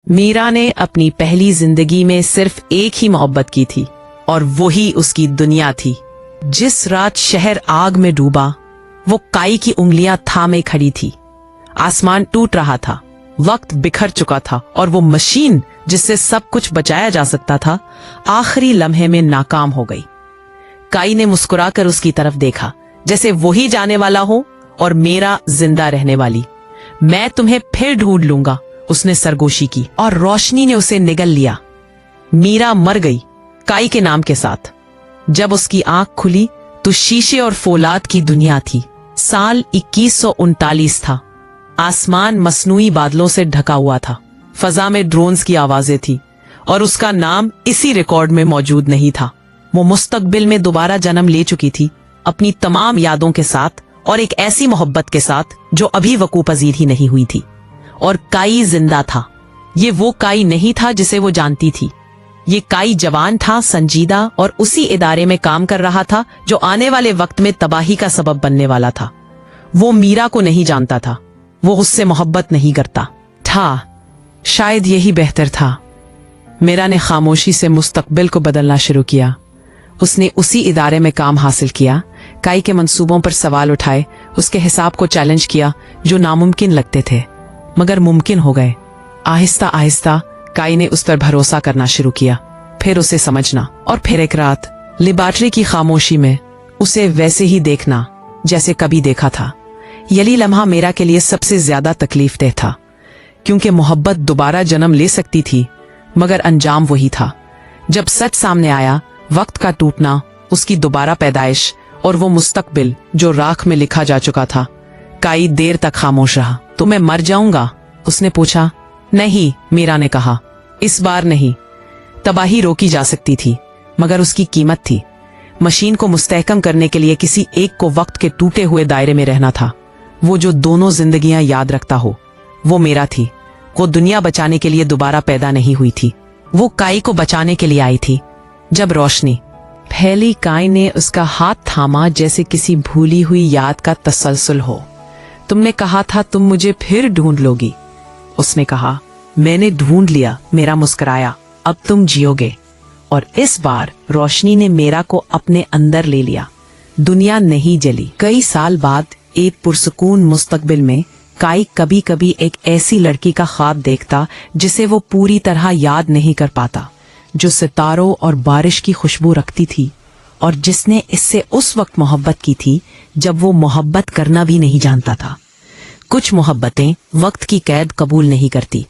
मीरा ने अपनी पहली जिंदगी में सिर्फ एक ही मोहब्बत की थी और वही उसकी दुनिया थी। जिस रात शहर आग में डूबा, वो काई की उंगलियां थामे खड़ी थी। आसमान टूट रहा था, वक्त बिखर चुका था और वो मशीन जिससे सब कुछ बचाया जा सकता था, आखिरी लम्हे में नाकाम हो गई। काई ने मुस्कुराकर उसकी तरफ देखा, जैसे वही जाने वाला हो और मेरा जिंदा रहने वाली। मैं तुम्हें फिर ढूंढ लूंगा, उसने सरगोशी की और रोशनी ने उसे निगल लिया। मीरा मर गई काई के नाम के साथ। जब उसकी आंख खुली तो शीशे और फौलाद की दुनिया थी। साल 2139 था। आसमान मसनूई बादलों से ढका हुआ था। फजा में ड्रोन्स की आवाजें थी और उसका नाम इसी रिकॉर्ड में मौजूद नहीं था। वो मुस्तकबिल में दोबारा जन्म ले चुकी थी, अपनी तमाम यादों के साथ और एक ऐसी मोहब्बत के साथ जो अभी वकूअ पजीर ही नहीं हुई थी। और काई जिंदा था। ये वो काई नहीं था जिसे वो जानती थी। ये काई जवान था, संजीदा और उसी इदारे में काम कर रहा था जो आने वाले वक्त में तबाही का सबब बनने वाला था। वो मीरा को नहीं जानता था, वो उससे मोहब्बत नहीं करता था। शायद यही बेहतर था। मीरा ने खामोशी से मुस्तकबिल को बदलना शुरू किया। उसने उसी इदारे में काम हासिल किया, काई के मंसूबों पर सवाल उठाए, उसके हिसाब को चैलेंज किया जो नामुमकिन लगते थे मगर मुमकिन हो गए। आहिस्ता आहिस्ता काई ने उस पर भरोसा करना शुरू किया, फिर उसे समझना और फिर एक रात लेबॉरेटरी की खामोशी में उसे वैसे ही देखना जैसे कभी देखा था। यही लम्हा मेरा के लिए सबसे ज्यादा तकलीफ देह था, क्योंकि मोहब्बत दोबारा जन्म ले सकती थी मगर अंजाम वही था। जब सच सामने आया, वक्त का टूटना, उसकी दोबारा पैदाइश और वो मुस्तकबिल जो राख में लिखा जा चुका था, काई देर तक खामोश रहा। तो मैं मर जाऊंगा? उसने पूछा। नहीं, मीरा ने कहा, इस बार नहीं। तबाही रोकी जा सकती थी मगर उसकी कीमत थी। मशीन को मुस्तहकम करने के लिए किसी एक को वक्त के टूटे हुए दायरे में रहना था। वो जो दोनों जिंदगियां याद रखता हो, वो मेरा थी। वो दुनिया बचाने के लिए दोबारा पैदा नहीं हुई थी, वो काई को बचाने के लिए आई थी। जब रोशनी फैली, काई ने उसका हाथ थामा जैसे किसी भूली हुई याद का तसलसल हो। तुमने कहा था तुम मुझे फिर ढूंढ लोगी, उसने कहा। मैंने ढूंढ लिया, मेरा मुस्कुराया। अब तुम जियोगे। और इस बार रोशनी ने मेरा को अपने अंदर ले लिया। दुनिया नहीं जली। कई साल बाद एक पुरसुकून मुस्तकबिल में काई कभी कभी एक ऐसी लड़की का ख्वाब देखता जिसे वो पूरी तरह याद नहीं कर पाता, जो सितारों और बारिश की खुशबू रखती थी और जिसने इससे उस वक्त मोहब्बत की थी जब वो मोहब्बत करना भी नहीं जानता था। कुछ मोहब्बतें वक्त की कैद कबूल नहीं करती,